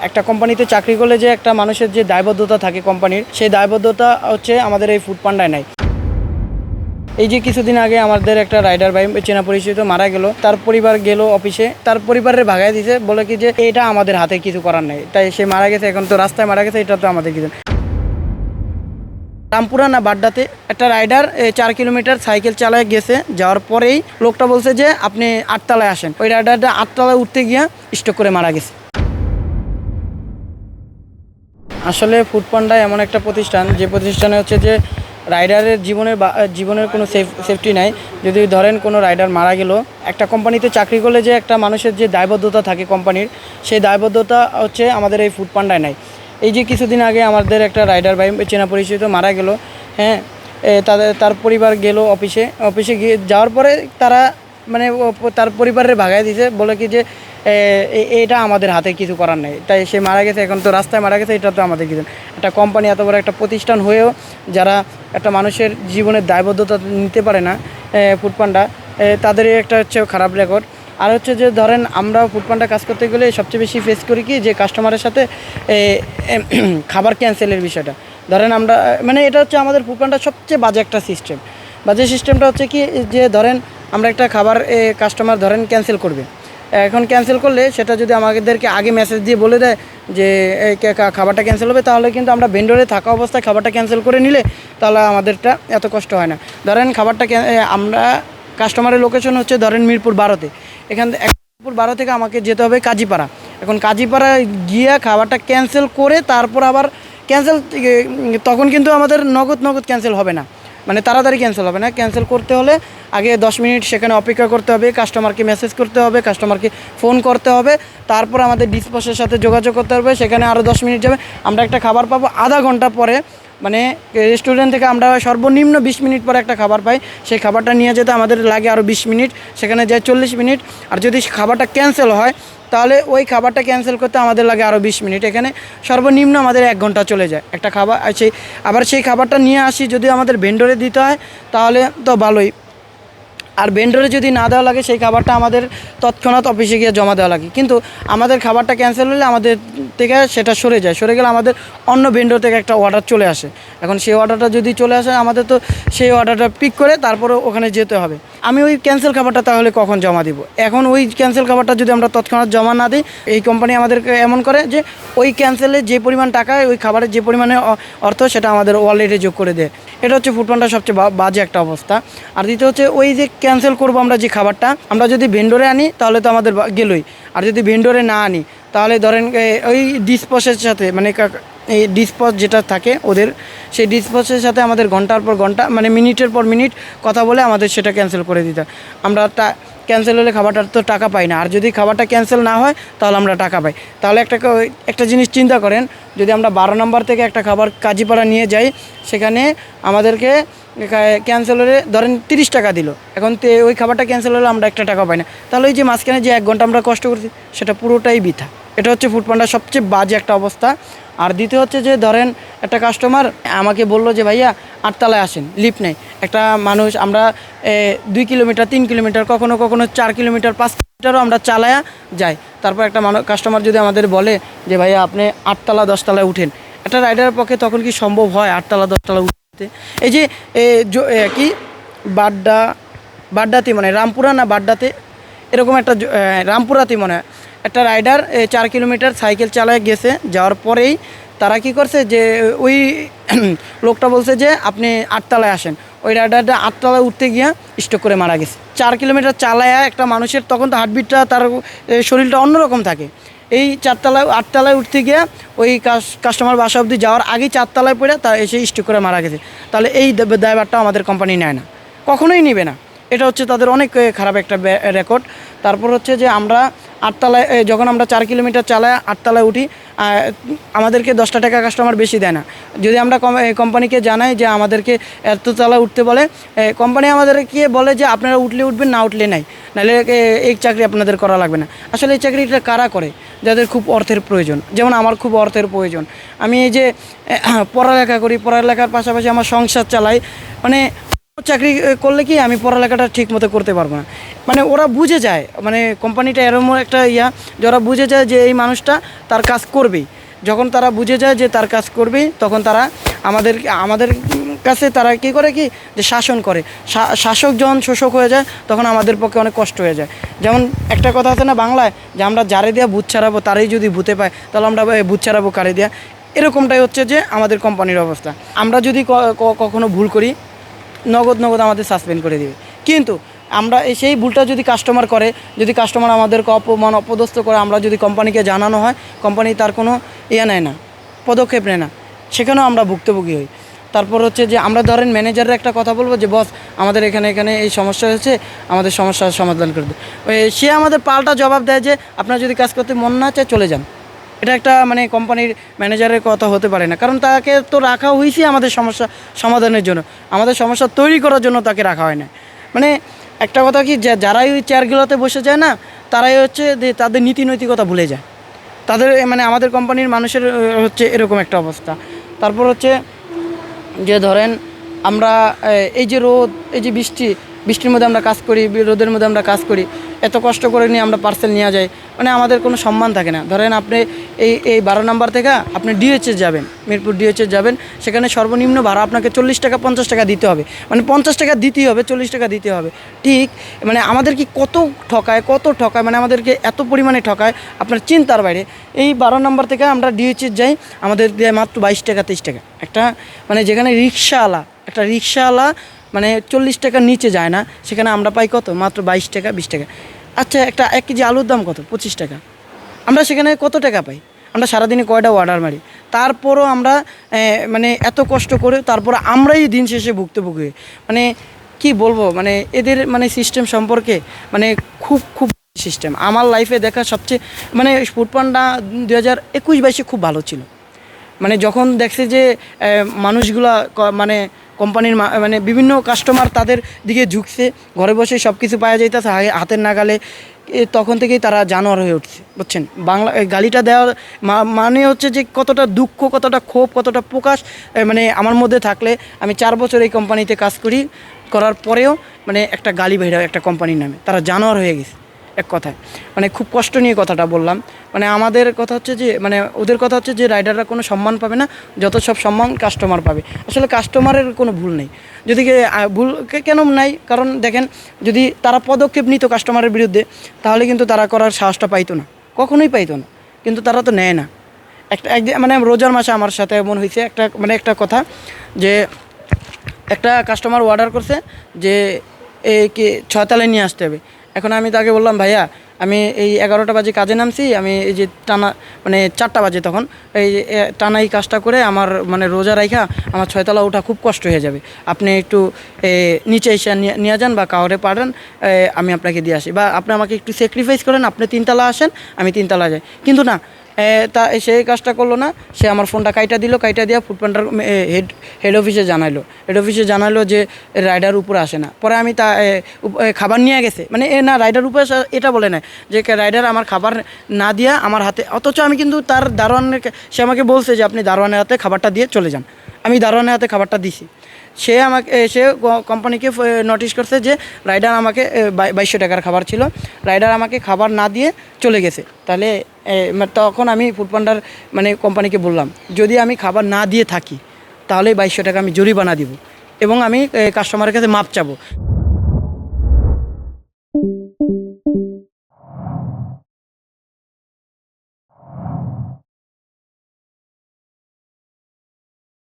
একটা কোম্পানিতে চাকরি করলে যে একটা মানুষের যে দায়বদ্ধতা থাকে কোম্পানির, সেই দায়বদ্ধতা হচ্ছে আমাদের এই ফুড পান্ডায় নাই। এই যে কিছুদিন আগে আমাদের একটা রাইডার ভাই চেনা পরিচিত মারা গেল, তার পরিবার গেল অফিসে, তার পরিবারের ভাগায় দিছে, বলে কি যে এটা আমাদের হাতে কিছু করার নেই, তাই সে মারা গেছে, এখন তো রাস্তায় মারা গেছে, এটা তো আমাদের কিছু। রামপুরা না বাড্ডাতে একটা রাইডার 4 কিলোমিটার সাইকেল চালায় গেছে, যাওয়ার পরেই লোকটা বলছে যে আপনি 8তলায় আসেন। ওই রাইডারটা 8তলায় উঠতে গিয়ে স্ট্রোক করে মারা গেছে। আসলে ফুড পান্ডা এমন একটা প্রতিষ্ঠান, যে প্রতিষ্ঠানে হচ্ছে যে রাইডারের জীবনের কোনো সেফটি নাই। যদি ধরেন কোনো রাইডার মারা গেল, একটা কোম্পানিতে চাকরি করলে যে একটা মানুষের যে দায়বদ্ধতা থাকে কোম্পানির, সেই দায়বদ্ধতা হচ্ছে আমাদের এই ফুড পান্ডায় নাই। এই যে কিছুদিন আগে আমাদের একটা রাইডার ভাই চেনা পরিচিত মারা গেল, হ্যাঁ, তার পরিবার গেল অফিসে গিয়ে যাওয়ার পরে তারা মানে তার পরিবারের ভাগায় দিছে, বলে কি যে এটা আমাদের হাতে কিছু করার নেই, তাই সে মারা গেছে, এখন তো রাস্তায় মারা গেছে, এটা তো আমাদের কিছু। একটা কোম্পানি এত বড় একটা প্রতিষ্ঠান হয়েও যারা একটা মানুষের জীবনের দায়বদ্ধতা নিতে পারে না, ফুড পান্ডা, তাদেরই একটা হচ্ছে খারাপ রেকর্ড। আর হচ্ছে যে ধরেন আমরা ফুড পান্ডা কাজ করতে গেলে সবচেয়ে বেশি ফেস করি কি, যে কাস্টমারের সাথে খাবার ক্যান্সেলের বিষয়টা। ধরেন আমরা মানে এটা হচ্ছে আমাদের ফুড পান্ডার সবচেয়ে বাজে একটা সিস্টেম। বাজে সিস্টেমটা হচ্ছে কি, যে ধরেন আমরা একটা খাবার কাস্টমার ধরেন ক্যান্সেল করবে, এখন ক্যান্সেল করলে সেটা যদি আমাদেরকে আগে মেসেজ দিয়ে বলে দেয় যে খাবারটা ক্যান্সেল হবে, তাহলে কিন্তু আমরা ভেন্ডরে থাকা অবস্থায় খাবারটা ক্যান্সেল করে নিলে তাহলে আমাদেরটা এত কষ্ট হয় না। ধরেন খাবারটা আমরা কাস্টমারের লোকেশন হচ্ছে ধরেন মিরপুর 12-তে, এখান থেকে মিরপুর 12 থেকে আমাকে যেতে হবে কাজীপাড়া। এখন কাজীপাড়া গিয়ে খাবারটা ক্যান্সেল করে তারপর আবার ক্যান্সেল, তখন কিন্তু আমাদের নগদ ক্যান্সেল হবে না, মানে তাড়াতাড়ি ক্যান্সেল হবে না। ক্যান্সেল করতে হলে আগে 10 মিনিট সেখানে অপেক্ষা করতে হবে, কাস্টমারকে মেসেজ করতে হবে, কাস্টমারকে ফোন করতে হবে, তারপর আমাদের ডিসপোসের সাথে যোগাযোগ করতে হবে, সেখানে আরও 10 মিনিট যাবে, আমরা একটা খাবার পাবো আধা ঘন্টা পরে। মানে রেস্টুরেন্ট থেকে আমরা সর্বনিম্ন 20 মিনিট পরে একটা খাবার পাই, সেই খাবারটা নিয়ে যেতে আমাদের লাগে আরও 20 মিনিট, সেখানে যায় 40 মিনিট। আর যদি খাবারটা ক্যান্সেল হয় তাহলে ওই খাবারটা ক্যান্সেল করতে আমাদের লাগে আরও 20 মিনিট, এখানে সর্বনিম্ন আমাদের 1 ঘন্টা চলে যায় একটা খাবার। আবার সেই খাবারটা নিয়ে আসি যদি আমাদের ভেন্ডরে দিতে হয় তাহলে তো ভালোই, আর ভেন্ডরে যদি না দেওয়া লাগে সেই খাবারটা আমাদের তৎক্ষণাৎ অফিসে গিয়ে জমা দেওয়া লাগে। কিন্তু আমাদের খাবারটা ক্যান্সেল হলে আমাদের থেকে সেটা সরে গেলে আমাদের অন্য ভেন্ডর থেকে একটা অর্ডার চলে আসে। এখন সেই অর্ডারটা যদি চলে আসে, আমাদের তো সেই অর্ডারটা পিক করে তারপরে ওখানে যেতে হবে। আমি ওই ক্যান্সেল খাবারটা তাহলে কখন জমা দিব? এখন ওই ক্যান্সেল খাবারটা যদি আমরা তৎক্ষণাৎ জমা না দিই, এই কোম্পানি আমাদেরকে এমন করে যে ওই ক্যান্সেলে যে পরিমাণ টাকা, ওই খাবারের যে পরিমাণে অর্থ, সেটা আমাদের ওয়ালেটে যোগ করে দেয়। এটা হচ্ছে ফুড পান্ডার সবচেয়ে বাজে একটা অবস্থা। আর দ্বিতীয় হচ্ছে ওই যে ক্যান্সেল করবো আমরা যে খাবারটা, আমরা যদি ভেন্ডরে আনি তাহলে তো আমাদের গেলই, আর যদি ভেন্ডরে না আনি তাহলে ধরেন ওই ডিসপোসের সাথে, মানে এই ডিসপোজ যেটা থাকে ওদের, সেই ডিসপোজের সাথে আমাদের ঘন্টার পর ঘন্টা, মানে মিনিটের পর মিনিট কথা বলে আমাদের সেটা ক্যান্সেল করে দিতে হয়। আমরা ক্যান্সেল হলে খাবারটার তো টাকা পাই না, আর যদি খাবারটা ক্যান্সেল না হয় তাহলে আমরা টাকা পাই। তাহলে একটা জিনিস চিন্তা করেন, যদি আমরা 12 নম্বর থেকে একটা খাবার কাজীপাড়া নিয়ে যাই, সেখানে আমাদেরকে ক্যান্সেল হলে ধরেন 30 টাকা দিল, এখন ওই খাবারটা ক্যান্সেল হলে আমরা 1 টাকা পাই না, তাহলে ওই যে মাঝখানে যে 1 ঘন্টা আমরা কষ্ট করছি সেটা পুরোটাই বৃথা। এটা হচ্ছে ফুড পান্ডার সবচেয়ে বাজে একটা অবস্থা। আর দ্বিতীয় হচ্ছে যে ধরেন একটা কাস্টমার আমাকে বললো যে ভাইয়া 8তলায় আসেন, লিফট নেই। একটা মানুষ, আমরা 2 কিলোমিটার 3 কিলোমিটার কখনো 4 কিলোমিটার 5 কিলোমিটারও আমরা চালায়া যাই, তারপর একটা কাস্টমার যদি আমাদের বলে যে ভাইয়া আপনি 8তলা 10তলায় উঠেন, একটা রাইডারের পক্ষে তখন কি সম্ভব হয় 8তলা 10তলা উঠতে? এই যে কি বাড্ডাতে মানে রামপুরা না বাড্ডাতে, এরকম একটা রামপুরাতে মনে হয় একটা রাইডার 4 কিলোমিটার সাইকেল চালায় গেছে, যাওয়ার পরেই তারা কি করছে যে ওই লোকটা বলছে যে আপনি 8তলায় আসেন, ওই রাইডারটা 8তলায় উঠতে গিয়ে স্ট্রোক করে মারা গেছে। 4 কিলোমিটার চালায় একটা মানুষের তখন তো হার্টবিটটা, তার শরীরটা অন্যরকম থাকে। এই 8তলায় উঠতে গিয়ে ওই কাস্টমার বাসা অবধি যাওয়ার আগেই 4তলায় পড়ে তার এসে স্ট্রোক করে মারা গেছে। তাহলে এই দায়ভারটা আমাদের কোম্পানি নেয় না, কখনোই নেবে না। এটা হচ্ছে তাদের অনেক খারাপ একটা রেকর্ড। তারপর হচ্ছে যে আমরা 8তলায় যখন আমরা 4 কিলোমিটার চালায় 8তলায় উঠি, আমাদেরকে 10 টাকা কাস্টমার বেশি দেয় না। যদি আমরা কোম্পানিকে জানাই যে আমাদেরকে এত তলায় উঠতে বলে, কোম্পানি আমাদেরকে বলে যে আপনারা উঠলে উঠবেন, না উঠলে নাই, নাহলে এই চাকরি আপনাদের করা লাগবে না। আসলে এই চাকরিটা কারা করে? যাদের খুব অর্থের প্রয়োজন। যেমন আমার খুব অর্থের প্রয়োজন, আমি এই যে পড়ালেখা করি, পড়ালেখার পাশাপাশি আমার সংসার চালাই, মানে চাকরি করলে কি আমি পড়ালেখাটা ঠিক মতো করতে পারবো না। মানে ওরা বুঝে যায়, মানে কোম্পানিটা এরকম একটা যে ওরা বুঝে যায় যে এই মানুষটা তার কাজ করবেই। যখন তারা বুঝে যায় যে তার কাজ করবেই, তখন তারা আমাদের আমাদের কাছে তারা কী করে কি যে শাসন করে। শাসক যখন শোষক হয়ে যায় তখন আমাদের পক্ষে অনেক কষ্ট হয়ে যায়। যেমন একটা কথা আছে না বাংলায়, যে আমরা যারে দিয়া ভূত ছাড়াবো তারাই যদি ভূতে পায়, তাহলে আমরা ভূত ছাড়াবো কারে দিয়া। এরকমটাই হচ্ছে যে আমাদের কোম্পানির অবস্থা। আমরা যদি কখনো ভুল করি, নগদ নগদ আমাদের সাসপেন্ড করে দেবে। কিন্তু আমরা সেই ভুলটা যদি কাস্টমার করে, যদি কাস্টমার আমাদেরকে অপমান অপদস্থ করে, আমরা যদি কোম্পানিকে জানানো হয়, কোম্পানি তার কোনো নেয় না, পদক্ষেপ নেয় না, সেখানেও আমরা ভুক্তভোগী হই। তারপর হচ্ছে যে আমরা ধরেন ম্যানেজারের একটা কথা বলবো যে বস আমাদের এখানে এই সমস্যা হয়েছে, আমাদের সমস্যার সমাধান করে দেয়। সে আমাদের পাল্টা জবাব দেয় যে আপনার যদি কাজ করতে মন না চায় চলে যান। এটা একটা মানে কোম্পানির ম্যানেজারের কথা হতে পারে না, কারণ তাকে তো রাখা হয়েছে আমাদের সমস্যা সমাধানের জন্য, আমাদের সমস্যা তৈরি করার জন্য তাকে রাখা হয় না। মানে একটা কথা কি, যারাই ওই চেয়ারগুলোতে বসে যায় না, তারাই হচ্ছে যে তাদের নীতি নৈতিকতা ভুলে যায়। তাদের মানে আমাদের কোম্পানির মানুষের হচ্ছে এরকম একটা অবস্থা। তারপর হচ্ছে যে ধরেন আমরা এই যে রোদ, এই যে বৃষ্টির মধ্যে আমরা কাজ করি, রোদের মধ্যে আমরা কাজ করি, এত কষ্ট করে নিয়ে আমরা পার্সেল নিয়ে যাই, মানে আমাদের কোনো সম্মান থাকে না। ধরেন আপনি এই 12 নম্বর থেকে আপনি ডিএইচএস যাবেন, মিরপুর ডিএইচএস যাবেন, সেখানে সর্বনিম্ন ভাড়া আপনাকে 40 টাকা 50 টাকা দিতে হবে, মানে 50 টাকা দিতেই হবে, 40 টাকা দিতে হবে। ঠিক মানে আমাদের কি কত ঠকায়, মানে আমাদেরকে এত পরিমাণে ঠকায় আপনার চিন্তার বাইরে। এই 12 নম্বর থেকে আমরা ডিএইচএস যাই, আমাদের দেয় মাত্র 22 টাকা 23 টাকা। একটা মানে যেখানে রিক্সাওয়ালা মানে 40 টাকার নিচে যায় না, সেখানে আমরা পাই কত, মাত্র 22 টাকা 20 টাকা। আচ্ছা, 1 কেজি আলুর দাম কত, 25 টাকা। আমরা সেখানে কত টাকা পাই? আমরা সারাদিনে কয়টা অর্ডার মারি? তারপরও আমরা মানে এত কষ্ট করে তারপর আমরাই দিন শেষে ভুক্তভোগী। মানে কি বলবো, মানে এদের মানে সিস্টেম সম্পর্কে মানে খুব সিস্টেম আমার লাইফে দেখা সবচেয়ে মানে ফুডপান্ডা 2021-22 খুব ভালো ছিল। মানে যখন দেখছে যে মানুষগুলা মানে কোম্পানির মানে বিভিন্ন কাস্টমার তাদের দিকে ঝুঁকছে, ঘরে বসে সব কিছু পাওয়া যাইতেছে হাতের নাগালে, তখন থেকেই তারা জানোয়ার হয়ে উঠছে, বুঝছেন। বাংলা গালিটা দেওয়া মানে হচ্ছে যে কতটা দুঃখ, কতটা ক্ষোভ, কতটা প্রকাশ মানে আমার মধ্যে থাকলে। আমি 4 বছর এই কোম্পানিতে কাজ করার পরেও মানে একটা গালি বের হয় একটা কোম্পানির নামে, তারা জানোয়ার হয়ে গেছে এক কথায়। মানে খুব কষ্ট নিয়ে কথাটা বললাম। মানে আমাদের কথা হচ্ছে যে মানে ওদের কথা হচ্ছে যে রাইডাররা কোনো সম্মান পাবে না, যত সব সম্মান কাস্টমার পাবে। আসলে কাস্টমারের কোনো ভুল নেই। যদি ভুল কেন নাই, কারণ দেখেন যদি তারা পদক্ষেপ নিত কাস্টমারের বিরুদ্ধে, তাহলে কিন্তু তারা করার সাহসটা পাইতো না, কখনোই পাইতো না। কিন্তু তারা তো নেয় না। একদিন মানে রোজার মাসে আমার সাথে এমন হয়েছে একটা কথা, যে একটা কাস্টমার অর্ডার করছে যে কি 6 তলায় নিয়ে আসতে হবে। এখন আমি তাকে বললাম, ভাইয়া আমি এই 11টা বাজে কাজে নামছি, আমি এই যে টানা মানে 4টা বাজে তখন এই টানা এই কাজটা করে আমার মানে রোজা রাইখা আমার 6 তলা ওঠা খুব কষ্ট হয়ে যাবে, আপনি একটু নিচে এসে নিয়ে যান বা কাউরে পাঠান, আমি আপনাকে দিয়ে আসি, বা আপনি আমাকে একটু স্যাক্রিফাইস করেন, আপনি 3 তলা আসেন, আমি 3 তলা যাই। কিন্তু না, তা সে কাজটা করলো না। সে আমার ফোনটা কাইটা দিয়া ফুডপান্ডার হেড অফিসে জানাইলো যে রাইডার উপরে আসে না। পরে আমি খাবার নিয়ে গেছে, মানে না রাইডার উপরে এটা বলে না যে রাইডার আমার খাবার না দিয়া আমার হাতে, অথচ আমি কিন্তু তার দারোয়ানের, সে আমাকে বলছে যে আপনি দারোয়ানের হাতে খাবারটা দিয়ে চলে যান। আমি দারোয়ানের হাতে খাবারটা দিছি। সে কোম্পানিকে নোটিশ করছে যে রাইডার আমাকে 2200 টাকার খাবার ছিল, রাইডার আমাকে খাবার না দিয়ে চলে গেছে। তাহলে তখন আমি ফুডপান্ডার মানে কোম্পানিকে বললাম, যদি আমি খাবার না দিয়ে থাকি তাহলে 2200 টাকা আমি জরিমানা দিব এবং আমি কাস্টমারের কাছে মাপ চাবো।